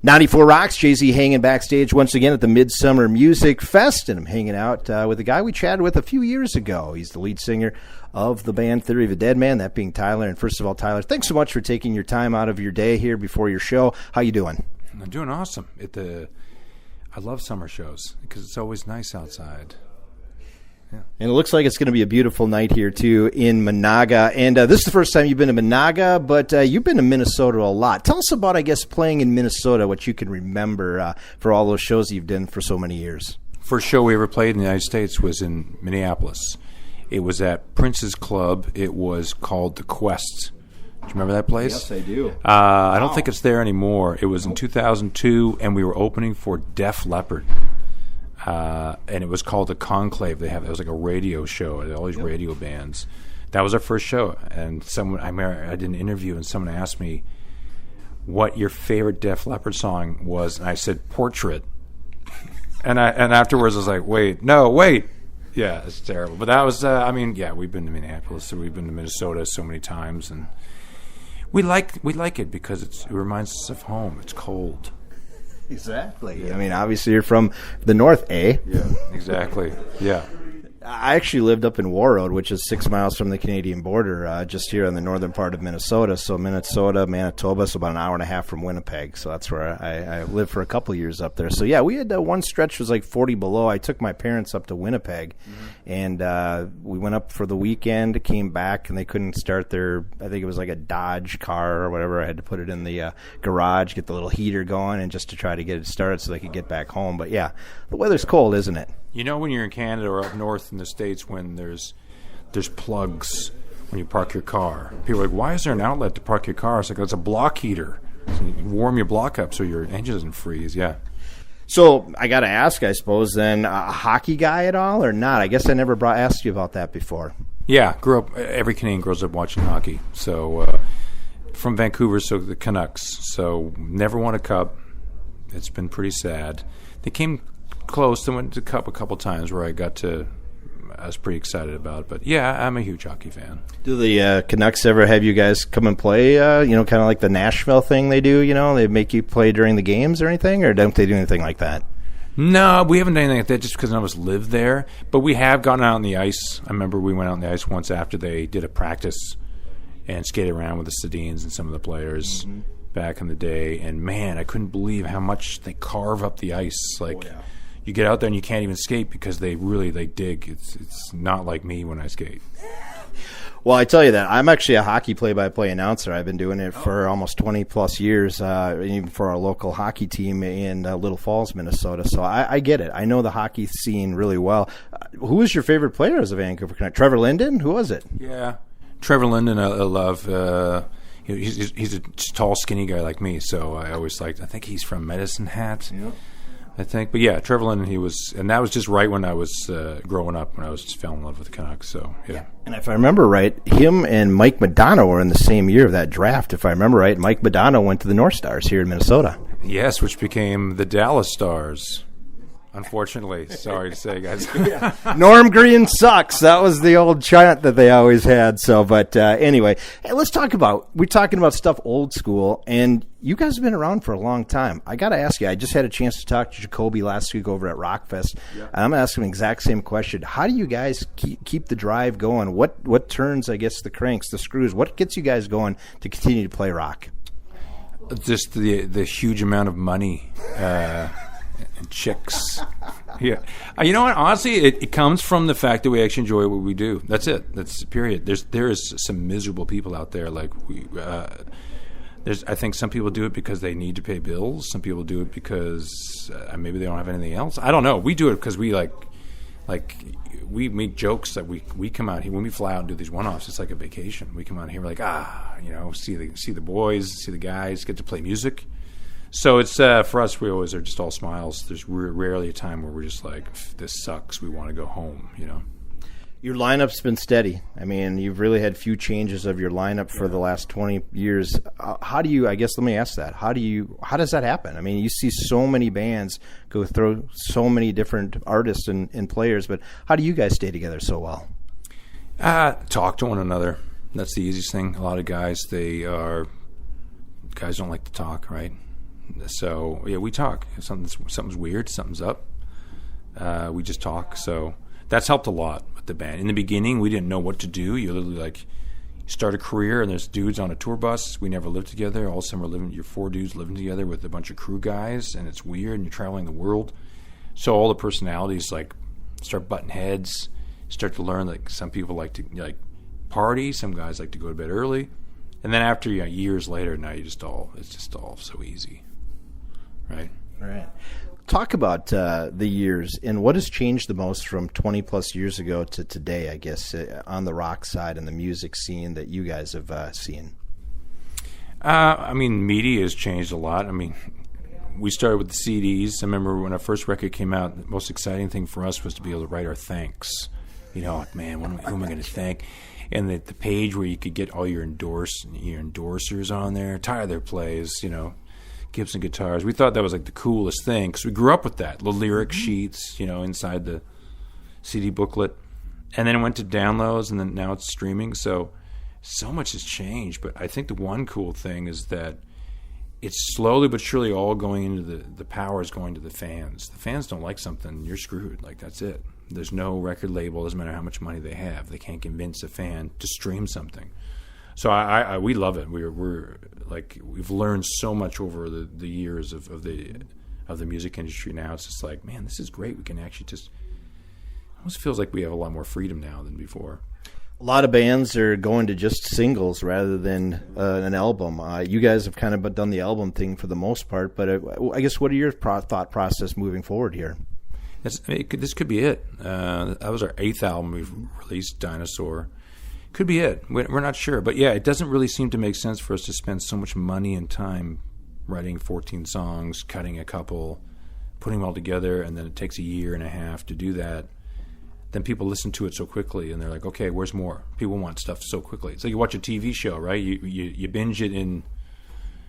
94 Rocks, Jay-Z hanging backstage once again at the Midsummer Music Fest, and I'm hanging out with a guy we chatted with a few years ago. He's the lead singer of the band Theory of a Deadman, that being Tyler. And first of all, Tyler, thanks so much for taking your time out of your day here before your show. How you doing? I'm doing awesome. I love summer shows because it's always nice outside. Yeah. And it looks like it's going to be a beautiful night here, too, in Menahga. And this is the first time you've been to Menahga, but you've been to Minnesota a lot. Tell us about, I guess, playing in Minnesota, what you can remember for all those shows you've done for so many years. First show we ever played in the United States was in Minneapolis. It was at Prince's Club. It was called The Quest. Do you remember that place? Yes, I do. I don't think it's there anymore. It was in 2002, and we were opening for Def Leppard. And it was called the Conclave. It was like a radio show. All these radio bands. That was our first show. And I did an interview, and someone asked me what your favorite Def Leppard song was, and I said Portrait. and afterwards I was like, wait. Yeah, it's terrible. But that was, we've been to Minneapolis, we've been to Minnesota so many times, and we like it because it reminds us of home. It's cold. Exactly. Yeah. I mean, obviously you're from the north, eh? Yeah, exactly. Yeah. I actually lived up in Warroad, which is 6 miles from the Canadian border, just here in the northern part of Minnesota. So Minnesota, Manitoba, so about an hour and a half from Winnipeg. So that's where I lived for a couple of years up there. So, yeah, we had one stretch was like 40 below. I took my parents up to Winnipeg, and we went up for the weekend, came back, and they couldn't start their, I think it was like a Dodge car or whatever. I had to put it in the garage, get the little heater going, and just to try to get it started so they could get back home. But, yeah, the weather's cold, isn't it? You know, when you're in Canada or up north in the States, when there's plugs when you park your car, people are like, why is there an outlet to park your car? It's like, it's a block heater. So you warm your block up so your engine doesn't freeze. Yeah. So I got to ask, I suppose, then, a hockey guy at all or not? I guess I never asked you about that before. Yeah, every Canadian grows up watching hockey. So from Vancouver, so the Canucks. So never won a cup. It's been pretty sad. They came close. They went to Cup a couple times where I was pretty excited about it. But, yeah, I'm a huge hockey fan. Do the Canucks ever have you guys come and play, kind of like the Nashville thing they do, They make you play during the games or anything, or don't they do anything like that? No, we haven't done anything like that just because none of us live there. But we have gotten out on the ice. I remember we went out on the ice once after they did a practice and skated around with the Sedins and some of the players back in the day. And, man, I couldn't believe how much they carve up the ice. Like, oh, yeah. You get out there and you can't even skate because they dig. It's not like me when I skate. Well, I tell you that. I'm actually a hockey play-by-play announcer. I've been doing it for almost 20-plus years, even for our local hockey team in Little Falls, Minnesota. So I get it. I know the hockey scene really well. Who was your favorite player as a Vancouver Canuck? Trevor Linden? Who was it? Yeah, Trevor Linden I love. He's a tall, skinny guy like me, so I always liked. I think he's from Medicine Hat. Yep. I think, but yeah, Trevor Linden, and that was just right when I was growing up, when I was just fell in love with the Canucks, so yeah. And if I remember right, him and Mike Modano were in the same year of that draft, if I remember right. Mike Modano went to the North Stars here in Minnesota. Yes, which became the Dallas Stars. Unfortunately, sorry to say, guys. Norm Green sucks. That was the old chant that they always had. So, but anyway, hey, we're talking about stuff old school, and you guys have been around for a long time. I got to ask you, I just had a chance to talk to Jacoby last week over at Rockfest, and I'm going to ask him the exact same question. How do you guys keep the drive going? What turns, I guess, the cranks, the screws? What gets you guys going to continue to play rock? Just the huge amount of money. And chicks. Yeah. You know what? Honestly, it comes from the fact that we actually enjoy what we do. That's it. That's period. There is some miserable people out there. Like I think some people do it because they need to pay bills. Some people do it because maybe they don't have anything else. I don't know. We do it because we we make jokes that we come out here when we fly out and do these one-offs. It's like a vacation. We come out here, we're like see the boys, see the guys, get to play music. So it's for us, we always are just all smiles. There's rarely a time where we're just like, this sucks, we want to go home, Your lineup's been steady. I mean, you've really had few changes of your lineup for the last 20 years. How do you, I guess let me ask that, how does that happen? I mean, you see so many bands go through so many different artists and players, but how do you guys stay together so well? Talk to one another. That's the easiest thing. A lot of guys don't like to talk, right? So yeah, we talk. If something's weird, something's up. We just talk. So that's helped a lot with the band. In the beginning, we didn't know what to do. You literally like start a career, and there's dudes on a tour bus. We never lived together. All of a sudden, you're 4 dudes living together with a bunch of crew guys, and it's weird. And you're traveling the world. So all the personalities like start butting heads. Start to learn like some people like to like party. Some guys like to go to bed early. And then after years later, now it's just all so easy, right? Right. Talk about the years and what has changed the most from 20 plus years ago to today, I guess, on the rock side and the music scene that you guys have seen. I mean, media has changed a lot. I mean, we started with the CDs. I remember when our first record came out, the most exciting thing for us was to be able to write our thanks. You know, like, man, who am I going to thank? And the page where you could get all your endorsers on there. Tyler plays, Gibson guitars. We thought that was like the coolest thing because we grew up with that. The lyric sheets, inside the CD booklet. And then it went to downloads, and then now it's streaming. So much has changed. But I think the one cool thing is that it's slowly but surely all going into the power is going to the fans. The fans don't like something, you're screwed. Like, that's it. There's no record label. Doesn't matter how much money they have. They can't convince a fan to stream something. So we love it. We're like, we've learned so much over the years of the music industry. Now it's just like, man, this is great. We can actually just, it almost feels like we have a lot more freedom now than before. A lot of bands are going to just singles rather than an album. You guys have kind of done the album thing for the most part, but I guess what are your thought process moving forward here? This could be it. That was our 8th album we've released, Dinosaur. Could be it. We're not sure. But yeah, it doesn't really seem to make sense for us to spend so much money and time writing 14 songs, cutting a couple, putting them all together, and then it takes a year and a half to do that. Then people listen to it so quickly, and they're like, okay, where's more? People want stuff so quickly. It's like you watch a TV show, right? You binge it in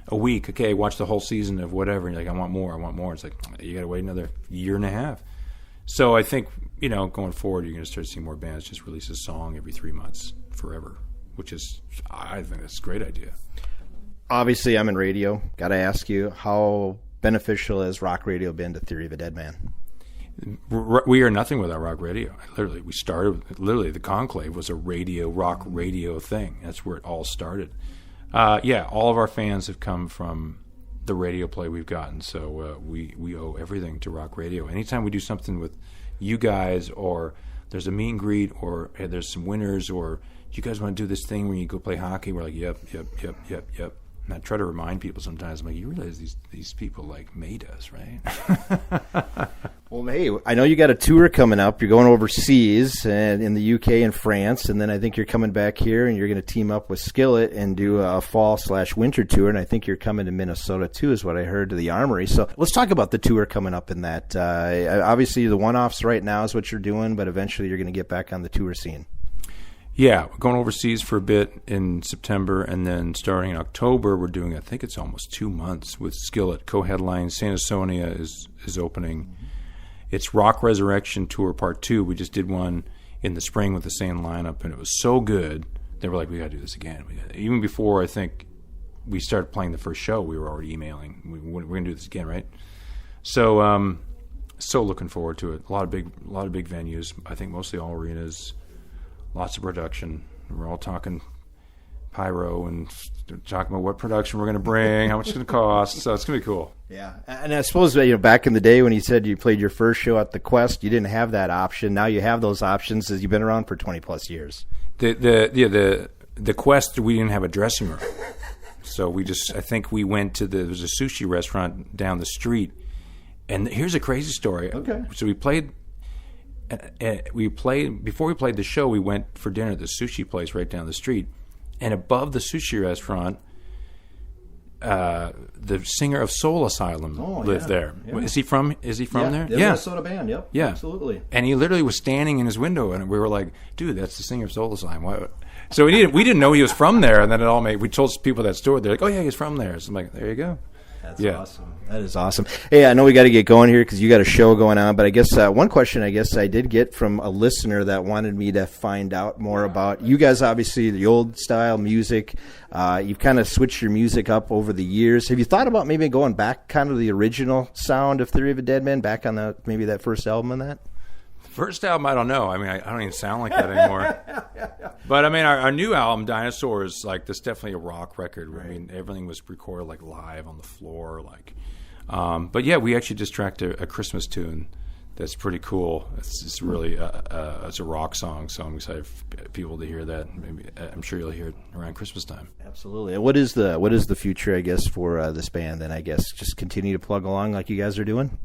a week. Okay, watch the whole season of whatever, and you're like, I want more. It's like, you got to wait another year and a half. So I think, going forward, you're going to start seeing more bands just release a song every 3 months forever, which is, I think that's a great idea. Obviously, I'm in radio. Got to ask you, how beneficial has rock radio been to Theory of a Deadman? We are nothing without rock radio. We started, the Conclave was a rock radio thing. That's where it all started. All of our fans have come from the radio play we've gotten, so we owe everything to rock radio. Anytime we do something with you guys, or there's a meet and greet, or hey, there's some winners, or do you guys want to do this thing where you go play hockey? We're like, yep. And I try to remind people sometimes, I'm like, you realize these people like made us, right? Well, hey, I know you got a tour coming up. You're going overseas and in the UK and France, and then I think you're coming back here, and you're going to team up with Skillet and do a fall/winter tour, and I think you're coming to Minnesota too, is what I heard, to the Armory. So let's talk about the tour coming up in that. Obviously, the one-offs right now is what you're doing, but eventually you're going to get back on the tour scene. Yeah, we're going overseas for a bit in September, and then starting in October, we're doing, I think it's almost 2 months with Skillet. Co-headline, Santa Sonia is opening. It's Rock Resurrection Tour Part 2. We just did one in the spring with the same lineup, and it was so good, they were like, we got to do this again. Even before, I think, we started playing the first show, we were already emailing. We're going to do this again, right? So, so looking forward to it. A lot of big venues. I think mostly all arenas. Lots of production. We're all talking pyro and talking about what production we're going to bring, how much it's going to cost. So it's going to be cool. Yeah, and I suppose back in the day when you said you played your first show at the Quest, you didn't have that option. Now you have those options as you've been around for 20 plus years. The Quest, we didn't have a dressing room, so I think we went to there was a sushi restaurant down the street, and here's a crazy story. Okay, so we played before we played the show. We went for dinner at the sushi place right down the street, and above the sushi restaurant, the singer of Soul Asylum lived there. Yeah. Is he from there? Yeah, Minnesota band. Yep. Yeah, absolutely. And he literally was standing in his window, and we were like, "Dude, that's the singer of Soul Asylum." Why? So we didn't know he was from there, and then we told people that story. They're like, "Oh yeah, he's from there." So I'm like, "There you go." That's awesome. That is awesome. Hey, I know we got to get going here because you got a show going on, but I guess one question I did get from a listener that wanted me to find out more about you guys. Obviously, the old style music. You've kind of switched your music up over the years. Have you thought about maybe going back kind of the original sound of Theory of a Deadman, back on maybe that first album and that? First album, I don't know. I mean, I don't even sound like that anymore. But I mean, our new album, Dinosaurs, like, that's definitely a rock record. Right. I mean, everything was recorded like live on the floor, like. But yeah, we actually just tracked a Christmas tune that's pretty cool. It's really it's a rock song, so I'm excited for people to hear that. Maybe I'm sure you'll hear it around Christmas time. Absolutely. And what is the future, I guess, for this band? Then I guess just continue to plug along like you guys are doing.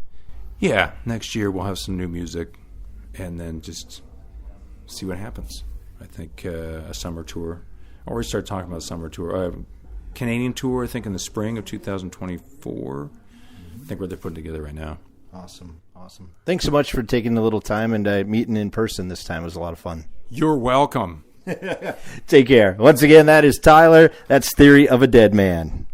Yeah, next year we'll have some new music. And then just see what happens. I think a summer tour. I already started talking about a summer tour. Canadian tour, I think, in the spring of 2024. I think what they're putting together right now. Awesome. Thanks so much for taking a little time and meeting in person this time. It was a lot of fun. You're welcome. Take care. Once again, that is Tyler. That's Theory of a Deadman.